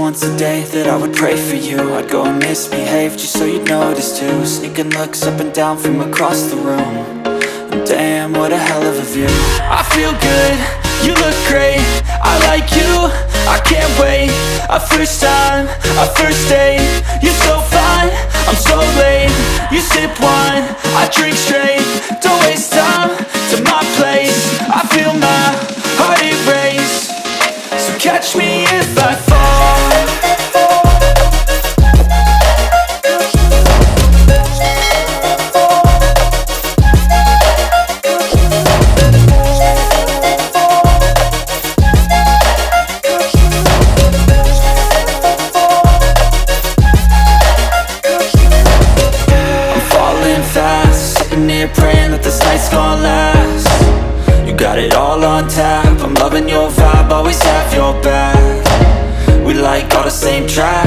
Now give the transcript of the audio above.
once a day that I would pray for you. I'd go and misbehave just so you'd notice too. Sneaking looks up and down from across the room. And damn, what a hell of a view. I feel good, you look great, I like you, I can't wait. A first time, a first date. You're so fine, I'm so late. You sip wine, I drink straight. Don't waste time to my place. I feel my heart erase. So catch me if I fall. Praying that this night's gonna last. You got it all on tap, I'm loving your vibe, always have your back. We like all the same tracks.